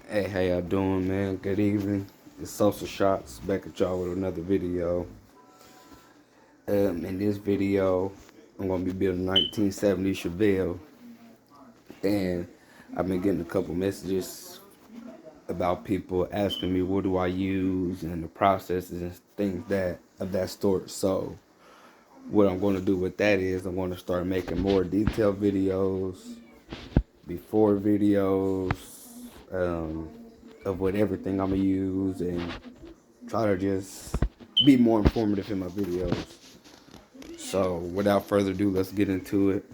Hey, how y'all doing, man? Good evening. It's Social Shots back at y'all with another video. In this video, I'm gonna be building 1970 Chevelle, and I've been getting a couple messages about people asking me what do I use and the processes and things that of that sort. So, what I'm going to do with that is I'm going to start making more detailed videos, before videos, um, of what everything I'm gonna use and try to just be more informative in my videos. So without further ado, let's get into it.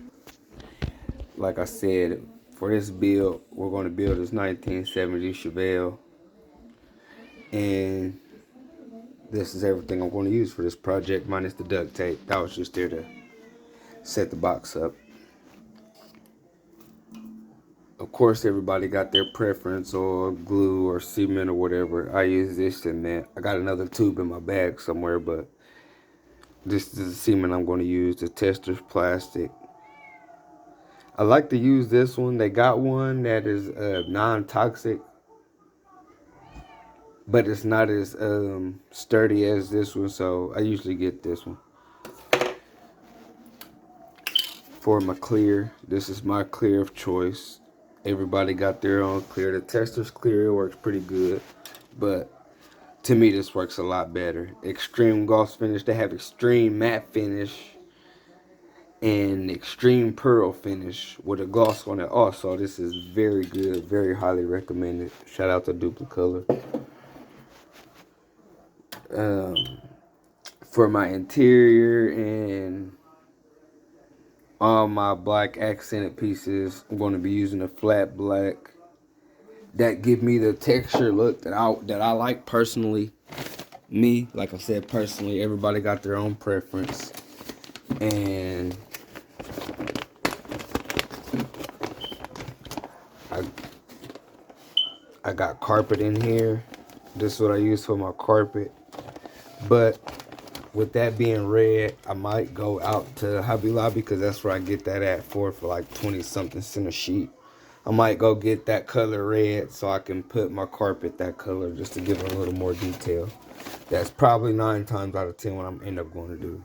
Like I said, for this build, we're going to build this 1970 Chevelle, and this is everything I'm going to use for this project minus the duct tape. That was just there to set the box up. Of course, everybody got their preference or glue or cement or whatever. I use this cement. I got another tube in my bag somewhere, but this is the cement I'm going to use. The tester's plastic. I like to use this one. They got one that is non-toxic, but it's not as sturdy as this one, so I usually get this one. For my clear, this is my clear of choice. Everybody got their own clear. The tester's clear, it works pretty good, but to me this works a lot better. Extreme gloss finish, they have extreme matte finish and extreme pearl finish with a gloss on it also. This is very good, very highly recommended. Shout out to Duplicolor. For my interior and all my black accented pieces, I'm going to be using a flat black that give me the texture look that I like personally. Me, like I said, personally, everybody got their own preference. And I got carpet in here. This is what I use for my carpet. But with that being red, I might go out to Hobby Lobby because that's where I get that at for like 20 something cent a sheet. I might go get that color red so I can put my carpet that color just to give it a little more detail. That's probably 9 times out of 10 what I'm end up going to do.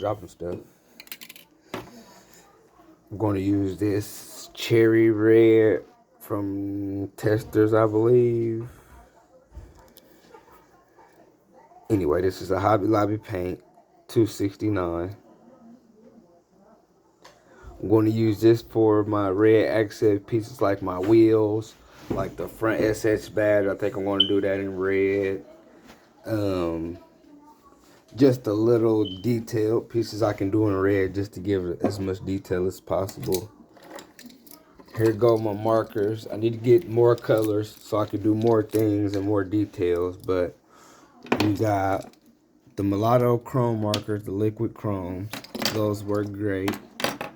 Dropping stuff. I'm going to use this cherry red from Testers, I believe. Anyway, this is a Hobby Lobby paint, $2.69. I'm going to use this for my red accent pieces like my wheels, like the front SH badge. I think I'm going to do that in red. Just a little detailed pieces I can do in red just to give it as much detail as possible. Here go my markers. I need to get more colors so I can do more things and more details, but we got the mulatto chrome markers, the liquid chrome. Those work great. I'm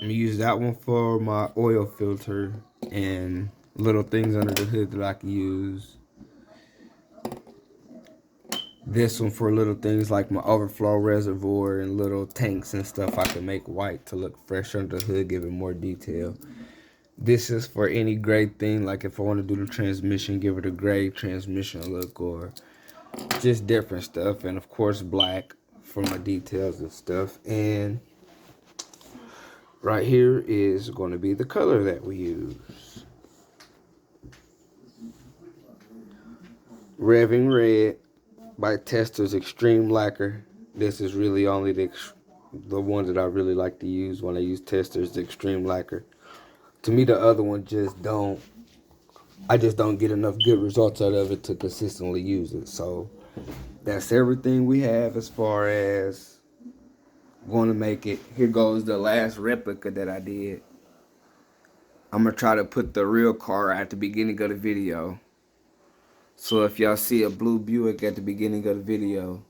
gonna use that one for my oil filter and little things under the hood that I can use. This one for little things like my overflow reservoir and little tanks and stuff I can make white to look fresh under the hood, give it more detail. This is for any gray thing, like if I want to do the transmission, give it a gray transmission look, or just different stuff. And of course black for my details and stuff. And right here is going to be the color that we use. Revving Red by Tester's Extreme Lacquer. This is really only the one that I really like to use when I use Tester's Extreme Lacquer. To me, the other one I just don't get enough good results out of it to consistently use it. So that's everything we have as far as going to make it. Here goes the last replica that I did. I'm going to try to put the real car at the beginning of the video. So if y'all see a blue Buick at the beginning of the video,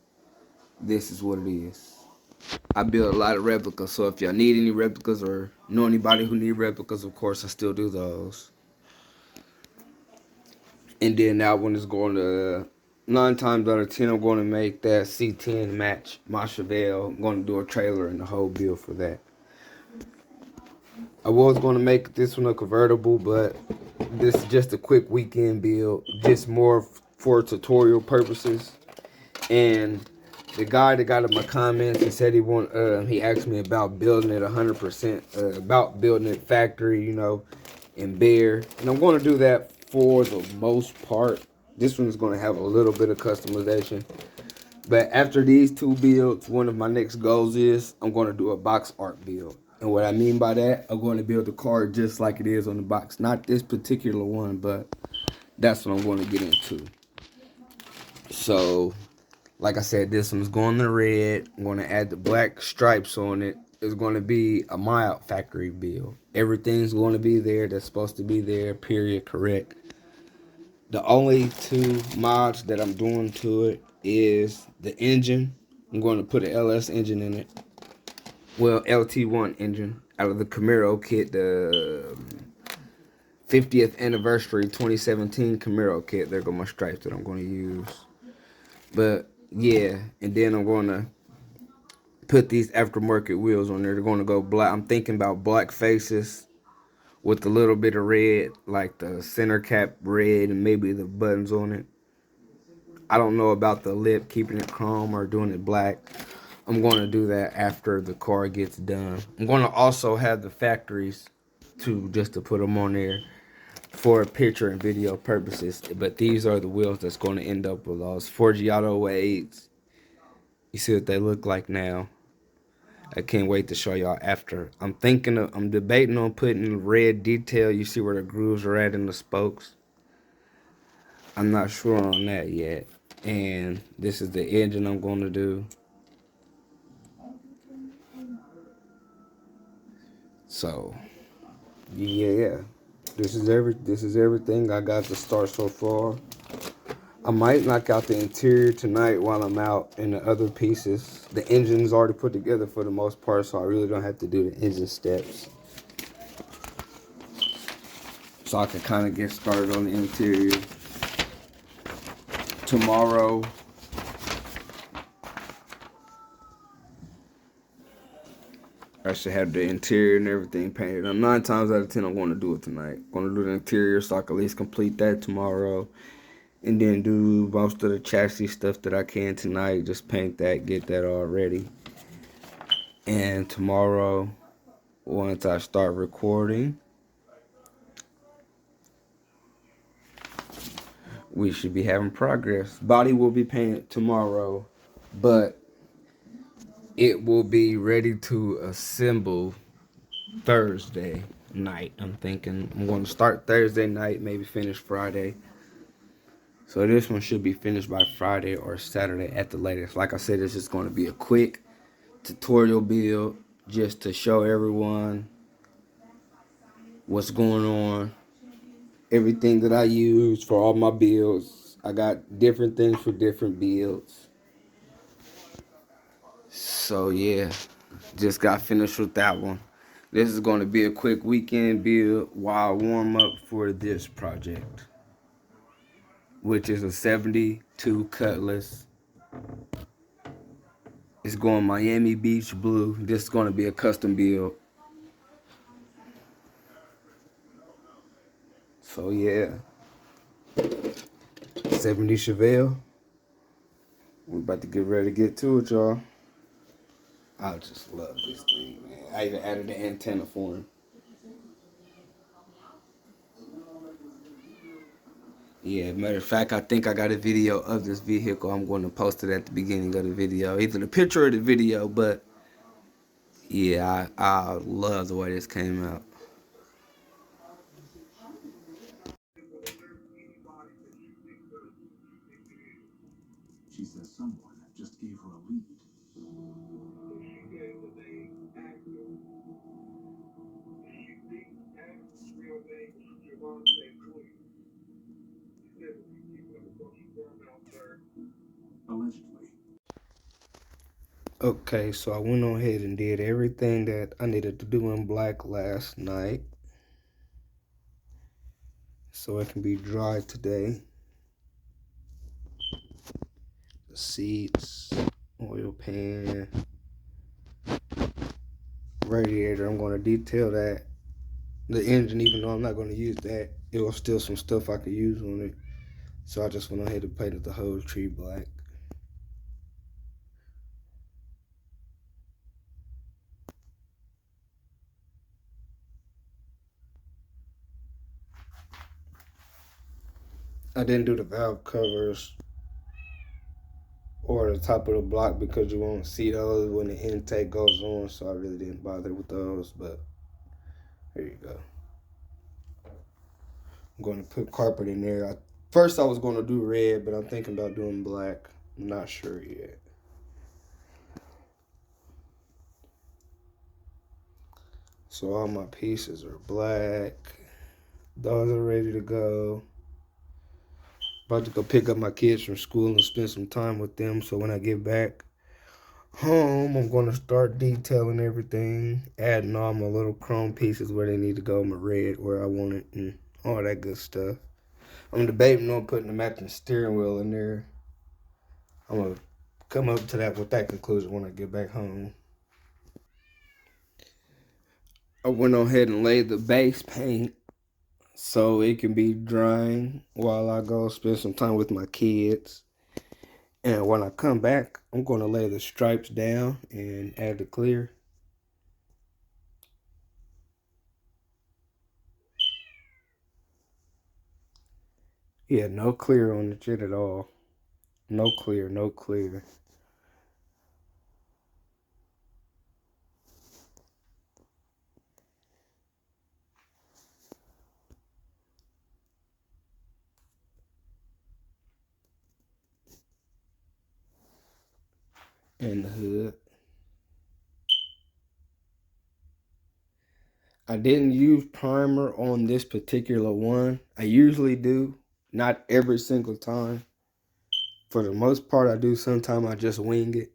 this is what it is. I build a lot of replicas, so if y'all need any replicas or know anybody who need replicas, of course I still do those. And then that one is going to, 9 times out of 10, I'm going to make that C10 match my Chevelle. I'm going to do a trailer and the whole build for that. I was going to make this one a convertible, but this is just a quick weekend build, just more for tutorial purposes. And the guy that got in my comments, he said he asked me about building it 100%, about building it factory, you know, in bare. And I'm going to do that for the most part. This one is going to have a little bit of customization. But after these two builds, one of my next goals is I'm going to do a box art build. And what I mean by that, I'm going to build the car just like it is on the box. Not this particular one, but that's what I'm going to get into. So, like I said, this one's going to red. I'm going to add the black stripes on it. It's going to be a mild factory build. Everything's going to be there that's supposed to be there, period, correct. The only two mods that I'm doing to it is the engine. I'm going to put an LS engine in it. Well, LT1 engine out of the Camaro kit, the 50th anniversary 2017 Camaro kit. There go my stripes that I'm going to use. But yeah, and then I'm going to put these aftermarket wheels on there. They're going to go black. I'm thinking about black faces with a little bit of red, like the center cap red and maybe the buttons on it. I don't know about the lip, keeping it chrome or doing it black. I'm going to do that after the car gets done. I'm going to also have the factories just to put them on there for picture and video purposes. But these are the wheels that's going to end up with those Forgiato 8s. You see what they look like now. I can't wait to show y'all after. I'm debating on putting red detail. You see where the grooves are at in the spokes. I'm not sure on that yet. And this is the engine I'm going to do. So, yeah. This is everything I got to start so far. I might knock out the interior tonight while I'm out and the other pieces. The engine's already put together for the most part, so I really don't have to do the engine steps. So I can kind of get started on the interior. Tomorrow, I should have the interior and everything painted. 9 times out of 10, I'm going to do it tonight. I'm going to do the interior so I can at least complete that tomorrow. And then do most of the chassis stuff that I can tonight. Just paint that, get that all ready. And tomorrow, once I start recording, we should be having progress. Body will be painted tomorrow, but it will be ready to assemble Thursday night. I'm thinking I'm going to start Thursday night, maybe finish Friday. So this one should be finished by Friday or Saturday at the latest. Like I said, it's just going to be a quick tutorial build just to show everyone what's going on. Everything that I use for all my builds. I got different things for different builds. So yeah, just got finished with that one. This is going to be a quick weekend build while I warm up for this project, which is a 72 Cutlass. It's going Miami Beach blue. This is going to be a custom build. So yeah, 70 Chevelle. We're about to get ready to get to it, y'all. I just love this thing, man. I even added the antenna for him. Yeah, matter of fact, I think I got a video of this vehicle. I'm going to post it at the beginning of the video. Either the picture or the video, but yeah, I love the way this came out. She says someone just gave her a lead. Allegedly. Okay, so I went on ahead and did everything that I needed to do in black last night, so it can be dry today. The seats, oil pan, radiator, I'm going to detail that The engine, even though I'm not going to use that, it was still some stuff I could use on it. So I just went ahead and painted the whole tree black. I didn't do the valve covers or the top of the block because you won't see those when the intake goes on, so I really didn't bother with those, but there you go. I'm going to put carpet in there. First I was going to do red, but I'm thinking about doing black. I'm not sure yet. So all my pieces are black. Those are ready to go. About to go pick up my kids from school and spend some time with them. So when I get back home, I'm going to start detailing everything, adding all my little chrome pieces where they need to go, my red where I want it, and all that good stuff. I'm debating on putting the matching steering wheel in there. I'm going to come up to that with that conclusion when I get back home. I went ahead and laid the base paint so it can be drying while I go spend some time with my kids. And when I come back, I'm going to lay the stripes down and add the clear. Yeah, no clear on the jet at all. No clear, no clear. And the hood. I didn't use primer on this particular one. I usually do, not every single time. For the most part, I do. Sometimes I just wing it.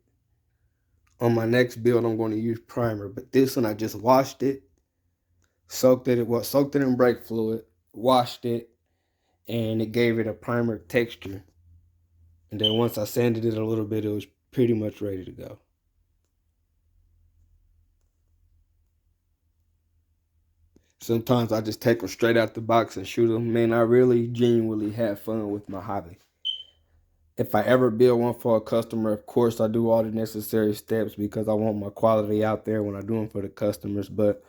On my next build, I'm going to use primer, but this one I just washed it, soaked it in brake fluid, washed it, and it gave it a primer texture. And then once I sanded it a little bit, it was pretty much ready to go. Sometimes I just take them straight out the box and shoot them. Man, I really genuinely have fun with my hobby. If I ever build one for a customer, of course I do all the necessary steps because I want my quality out there when I do them for the customers. But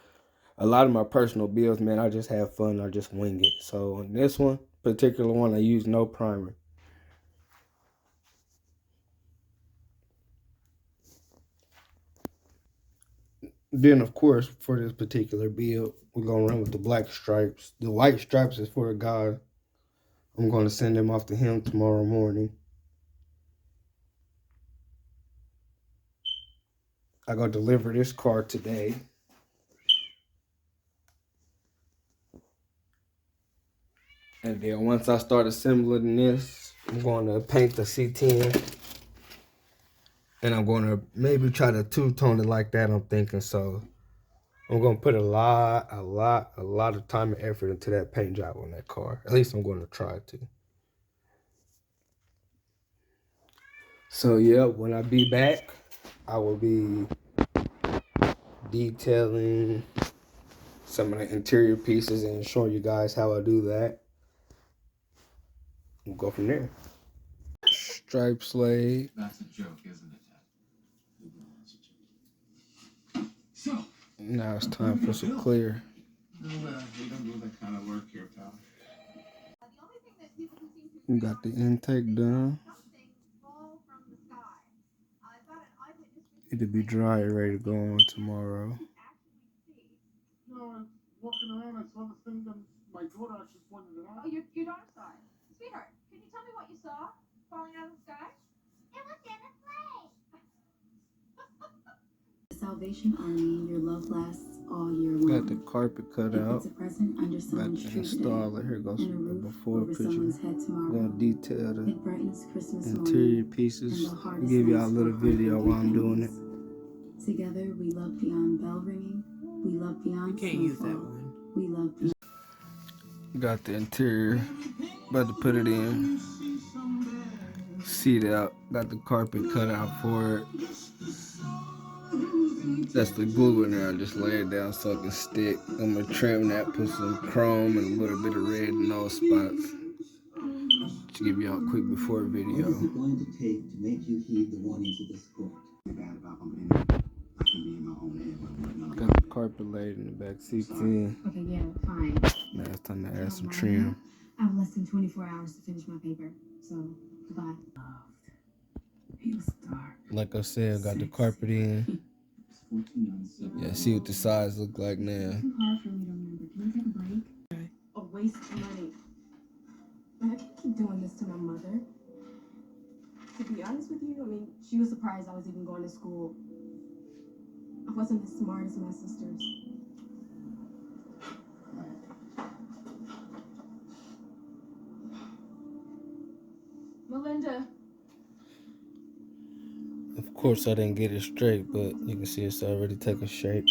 a lot of my personal builds, man, I just have fun. I just wing it. So on this one, particular one, I use no primer. Then, of course, for this particular build, we're going to run with the black stripes. The white stripes is for a guy. I'm going to send them off to him tomorrow morning. I go deliver this car today. And then once I start assembling this, I'm going to paint the C10. And I'm going to maybe try to two-tone it like that, I'm thinking. So I'm going to put a lot of time and effort into that paint job on that car. At least I'm going to try to. So, yeah, when I be back, I will be detailing some of the interior pieces and showing you guys how I do that. We'll go from there. Stripe laid. That's a joke, isn't it? So, Now it's time for some clear. no, we don't do that kind of work here, pal. We got the intake done. It'll be dry and ready to go on tomorrow. Walking around, I saw this thing, and my daughter actually pointed it out. Oh, your daughter saw it. Sweetheart, can you tell me what you saw falling out of the sky? It was in a sleigh. Salvation Army, your love lasts all year long. Got the carpet cut out. It's a present under someone's tree Install it. Here goes and a the roof before over picture. someone's head tomorrow. Gonna detail the It brightens Christmas interior morning, pieces. and the hardest Give y'all a nights little for video while I'm doing it. families. Together, we love beyond bell ringing. We love beyond You can't use that one. We love beyond. Got the interior. About to put it in. Seat out. Got the carpet cut out for it. That's the glue in there. I just lay it down so it can stick. I'm gonna trim that, put some chrome and a little bit of red in those spots. To give y'all a quick before video. What is it going to take to make you heed the warnings of this court? Bad about bumping into you. I can be in my own head, but Got the carpet laid in the back seats in. Okay, yeah, fine. Now it's time to add some trim. I have less than 24 hours to finish my paper, so goodbye. He was dark. Like I said, got the carpet in. Yeah, see what the sides look like now. Too hard for me to remember. Can we take a break? A waste of money. I can't keep doing this to my mother. To be honest with you, I mean, she was surprised I was even going to school. I wasn't as smart as my sisters. Melinda. Of course, I didn't get it straight, but you can see it's already taking shape.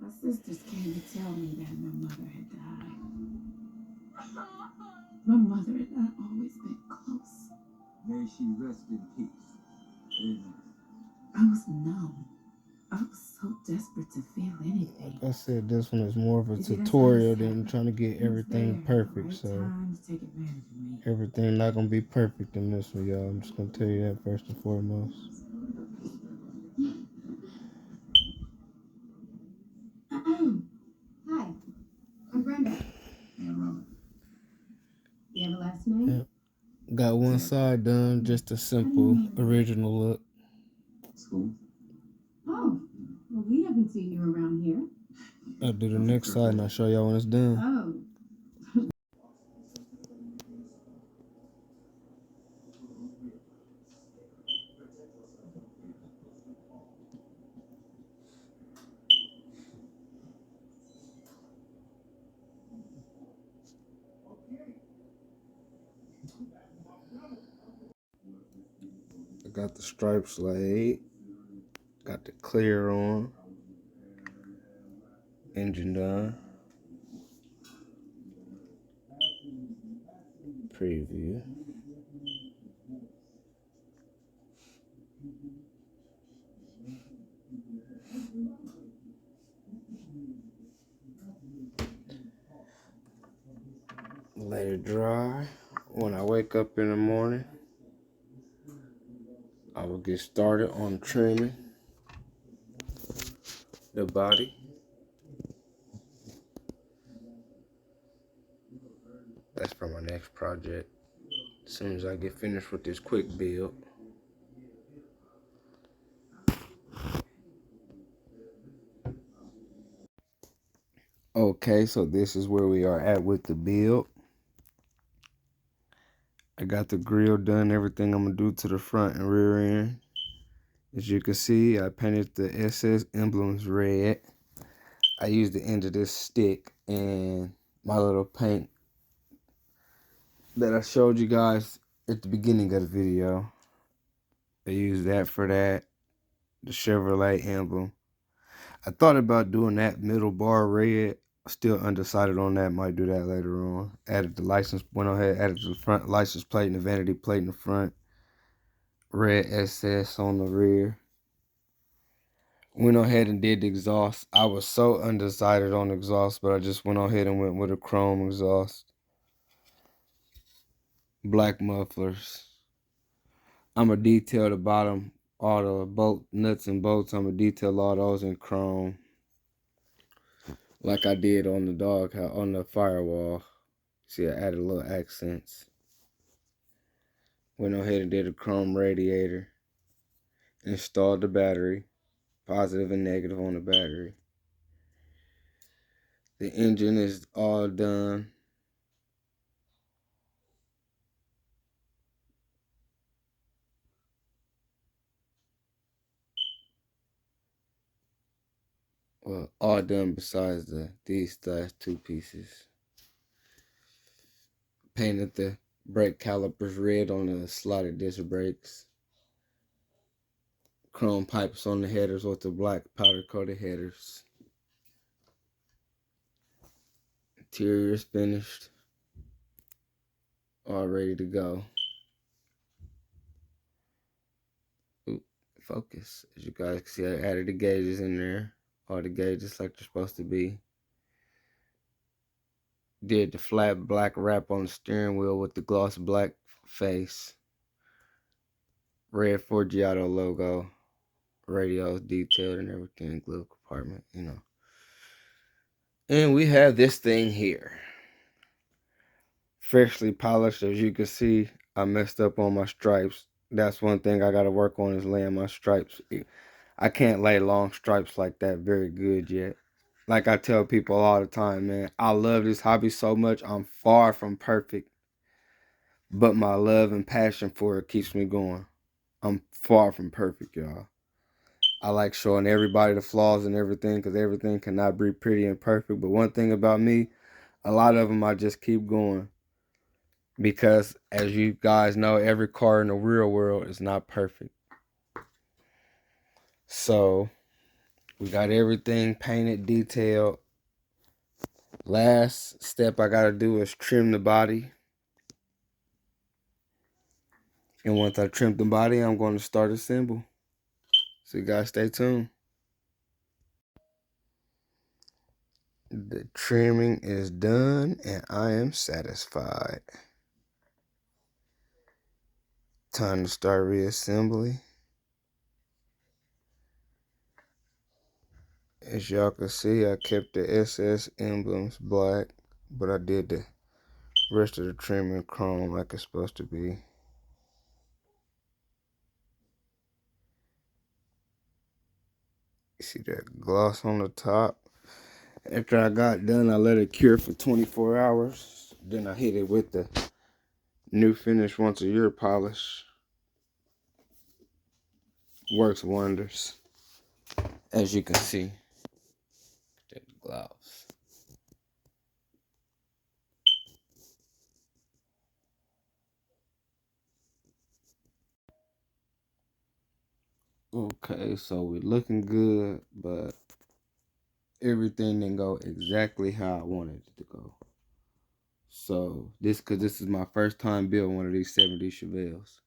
My sisters came to tell me that my mother had died. My mother and I always been close. may she rest in peace. Amen. I was numb. I was so desperate to feel anything. Like I said, this one is more of a You see, that's tutorial how I than trying to get He was everything there at the perfect. right So time to take advantage of me. everything not gonna be perfect in this one, y'all. I'm just gonna tell you that first and foremost. Hi, I'm Brenda. And Robert. You have a last name? Yeah. Got one side done, just a simple original look. School? Oh, well, we haven't seen you around here. I'll do the next side and I'll show y'all when it's done. Oh. I got the stripes laid. Got the clear on. Engine done. Preview. Let it dry. When I wake up in the morning, I will get started on trimming the body. That's for my next project. As soon as I get finished with this quick build. Okay, so this is where we are at with the build. I got the grill done, everything I'm gonna do to the front and rear end. As you can see, I painted the SS emblems red. I used the end of this stick and my little paint that I showed you guys at the beginning of the video. I used that for that, the Chevrolet emblem. I thought about doing that middle bar red. Still undecided on that. Might do that later on. Added the license, went ahead, added the front license plate and the vanity plate in the front. Red SS on the rear. Went ahead and did the exhaust. I was so undecided on the exhaust, but I just went ahead and went with a chrome exhaust. Black mufflers. I'm going to detail the bottom, all the bolt nuts and bolts. I'm going to detail all those in chrome. Like I did on the dog house, on the firewall. See, I added little accents. Went ahead and did a chrome radiator. Installed the battery. Positive and negative on the battery. The engine is all done. Well, all done besides these last two pieces. Painted the brake calipers red on the slotted disc brakes. Chrome pipes on the headers with the black powder coated headers. Interior is finished. All ready to go. Oop, focus. As you guys can see, I added the gauges in there. All the gauges like they're supposed to be. Did the flat black wrap on the steering wheel with the gloss black face. Red Forgiato logo. Radios detailed and everything. Glove compartment, you know. And we have this thing here. Freshly polished. As you can see, I messed up on my stripes. That's one thing I got to work on, is laying my stripes. I can't lay long stripes like that very good yet. Like I tell people all the time, man, I love this hobby so much. I'm far from perfect, but my love and passion for it keeps me going. I'm far from perfect, y'all. I like showing everybody the flaws and everything, because everything cannot be pretty and perfect. But one thing about me, a lot of them I just keep going. Because as you guys know, every car in the real world is not perfect. So we got everything painted, detailed. Last step I gotta do is trim the body. And once I trim the body, I'm going to start assemble. So you guys stay tuned. The trimming is done and I am satisfied. Time to start reassembly. As y'all can see, I kept the SS emblems black, but I did the rest of the trimming chrome like it's supposed to be. You see that gloss on the top? After I got done, I let it cure for 24 hours. Then I hit it with the new finish once a year polish. Works wonders. As you can see. The gloves. Okay, so we're looking good, but everything didn't go exactly how I wanted it to go. So because this is my first time building one of these 70 Chevelles.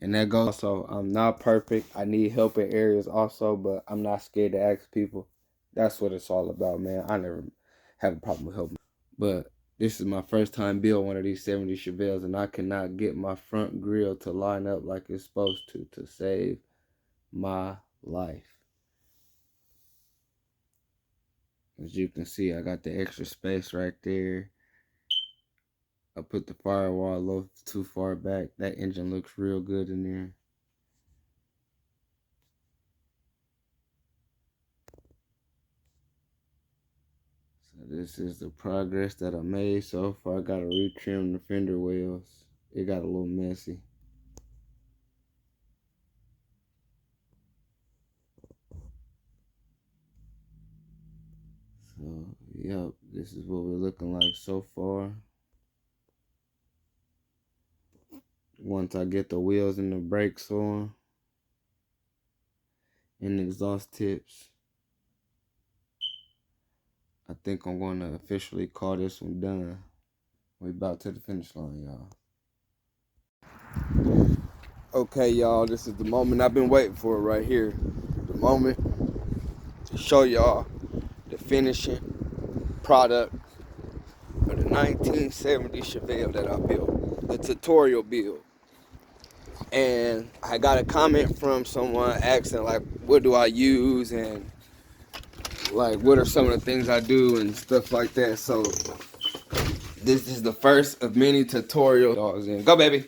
And that goes also, I'm not perfect. I need help in areas also, but I'm not scared to ask people. That's what it's all about, man. I never have a problem with helping. But this is my first time building one of these 70 Chevelles, and I cannot get my front grille to line up like it's supposed to save my life. As you can see, I got the extra space right there. I put the firewall a little too far back. That engine looks real good in there. So this is the progress that I made so far. I got to retrim the fender wells. It got a little messy. So, yep, this is what we're looking like so far. Once I get the wheels and the brakes on, and the exhaust tips, I think I'm going to officially call this one done. We about to the finish line, y'all. Okay, y'all, this is the moment I've been waiting for right here. The moment to show y'all the finishing product of the 1970 Chevelle that I built, the tutorial build. And I got a comment from someone asking, like, what do I use and like what are some of the things I do and stuff like that. So this is the first of many tutorials. In. Go, baby.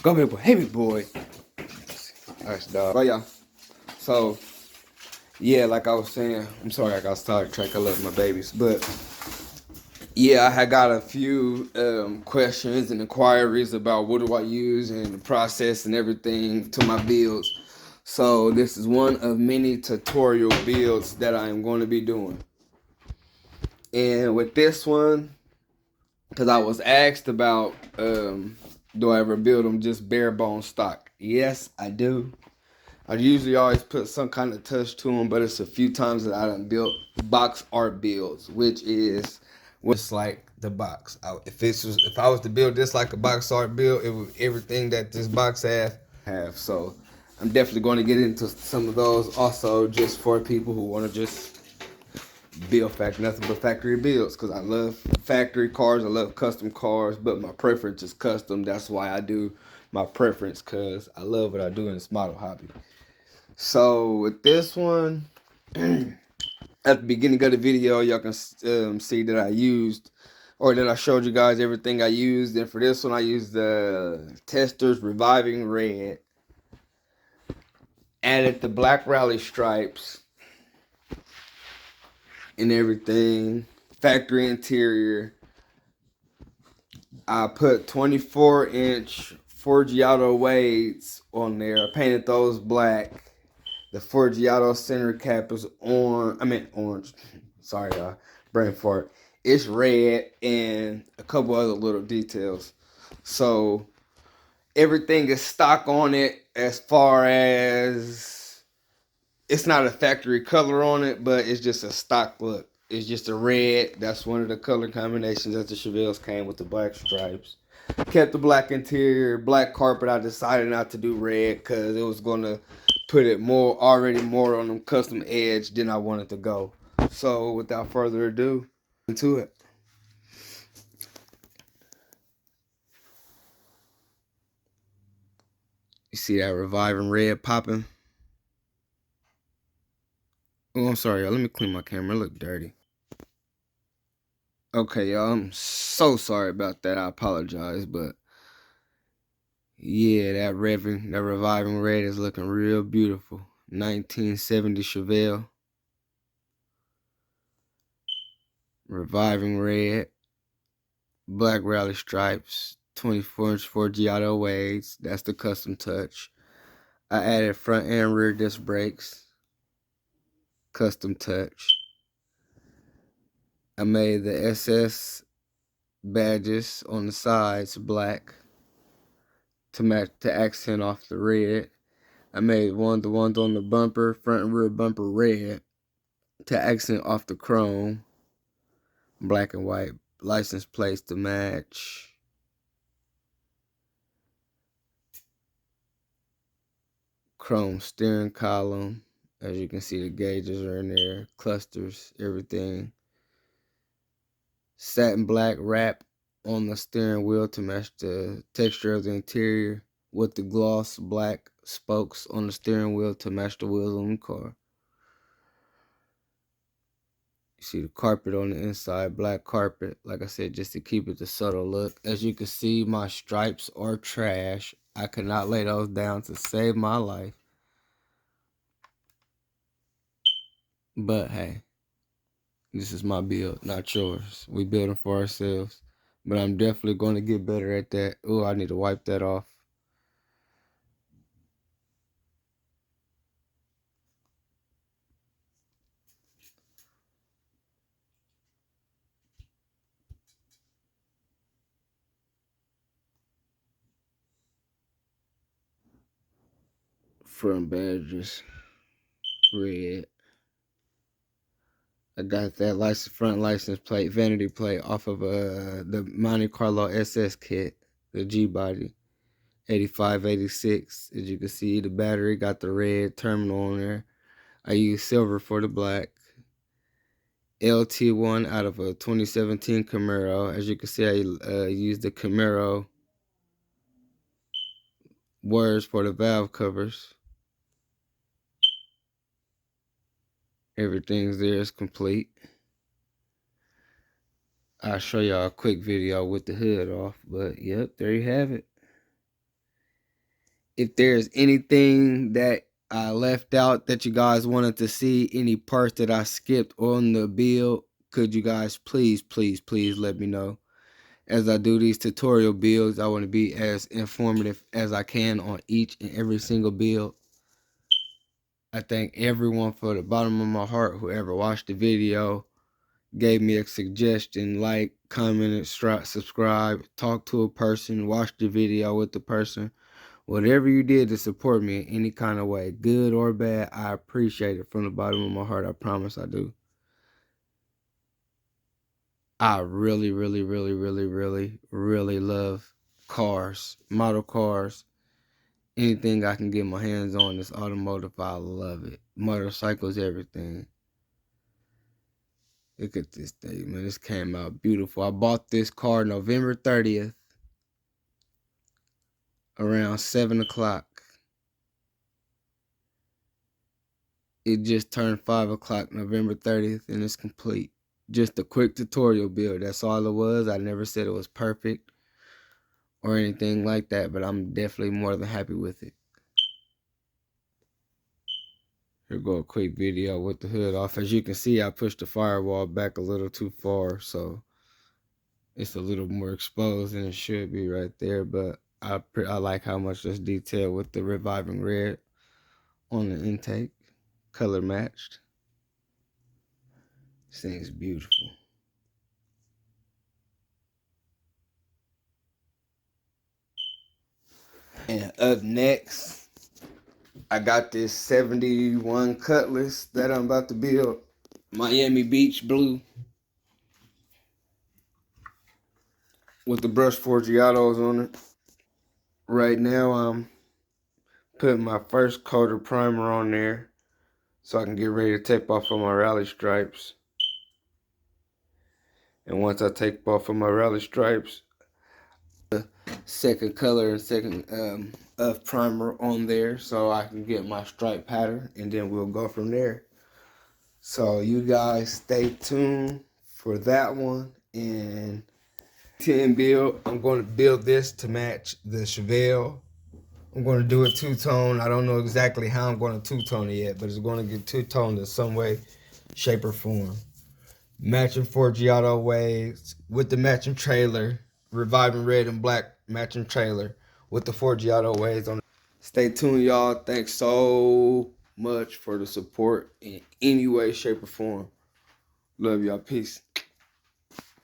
Go, big boy. Hey, big boy. Nice dog. Go, y'all. So yeah, like I was saying, I'm sorry I got sidetracked. I love my babies, but yeah, I had got a few questions and inquiries about what do I use and the process and everything to my builds. So this is one of many tutorial builds that I am going to be doing. And with this one, because I was asked about do I ever build them just bare bone stock? Yes, I do. I usually always put some kind of touch to them, but it's a few times that I done built box art builds, which is what's like the box. If I was to build this like a box art build, it would everything that this box has, have. So I'm definitely going to get into some of those also, just for people who want to just build nothing but factory builds, because I love factory cars, I love custom cars, but my preference is custom. That's why I do my preference, because I love what I do in this model hobby. So with this one, at the beginning of the video, y'all can see that I used, or that I showed you guys everything I used. And for this one, I used the Testors Reviving Red. Added the black rally stripes and everything. Factory interior. I put 24-inch Forgiato weights on there. I painted those black. The Forgiato center cap is orange. Sorry, brain fart. It's red, and a couple other little details. So everything is stock on it, as far as it's not a factory color on it, but it's just a stock look. It's just a red. That's one of the color combinations that the Chevelles came with, the black stripes. Kept the black interior, black carpet. I decided not to do red because it was going to put it more on them custom edge than I wanted to go. So without further ado, into it. You see that reviving red popping? Oh, I'm sorry, y'all. Let me clean my camera. It look dirty. Okay, y'all. I'm so sorry about that. I apologize, but yeah, that reviving red is looking real beautiful. 1970 Chevelle. Reviving red. Black rally stripes. 24-inch Forgiato weights. That's the custom touch. I added front and rear disc brakes. Custom touch. I made the SS badges on the sides black to match, to accent off the red. I made the ones on the bumper, front and rear bumper red to accent off the chrome. Black and white license plates to match. Chrome steering column. As you can see, the gauges are in there. Clusters, everything. Satin black wrap on the steering wheel to match the texture of the interior, with the gloss black spokes on the steering wheel to match the wheels on the car. You see the carpet on the inside, black carpet, like I said, just to keep it the subtle look. As you can see, my stripes are trash. I could not lay those down to save my life. But hey, this is my build, not yours. We building for ourselves. But I'm definitely going to get better at that. Oh, I need to wipe that off. Front badges, red. I got that front license plate, vanity plate off of the Monte Carlo SS kit, the G body, 85, 86. As you can see, the battery got the red terminal on there. I used silver for the black. LT1 out of a 2017 Camaro. As you can see, I used the Camaro words for the valve covers. Everything's there, is complete. I'll show y'all a quick video with the hood off, but yep, there you have it. If there's anything that I left out that you guys wanted to see, any parts that I skipped on the build, could you guys please let me know. As I do these tutorial builds, I want to be as informative as I can on each and every single build. I thank everyone from the bottom of my heart, whoever watched the video, gave me a suggestion, like, commented, subscribe, talk to a person, watch the video with the person. Whatever you did to support me in any kind of way, good or bad, I appreciate it from the bottom of my heart. I promise I do. I really love cars, model cars, Anything I can get my hands on that's automotive, I love it. Motorcycles, everything. Look at this thing, man. This came out beautiful. I bought this car November 30th around 7 o'clock. It just turned 5 o'clock November 30th and it's complete. Just a quick tutorial build. That's all it was. I never said it was perfect or anything like that, but I'm definitely more than happy with it. Here go a quick video with the hood off. As you can see, I pushed the firewall back a little too far, so it's a little more exposed than it should be right there, but I like how much that's detailed with the reviving red on the intake. Color matched. This thing's beautiful. And up next, I got this 71 Cutlass that I'm about to build. Miami Beach blue. With the brush Forgiatos on it. Right now, I'm putting my first coat of primer on there so I can get ready to tape off on my rally stripes. And once I take off of my rally stripes, the second color and second of primer on there so I can get my stripe pattern, and then we'll go from there. So you guys stay tuned for that one. And 10 build, I'm going to build this to match the chevelle. I'm going to do it two-tone. I don't know exactly how I'm going to two-tone it yet, but it's going to get two-toned in some way, shape, or form. Matching Forgiato waves with the matching trailer, reviving red and black matching trailer with the Forgiato waves on it. Stay tuned, y'all. Thanks so much for the support in any way, shape, or form. Love y'all. Peace.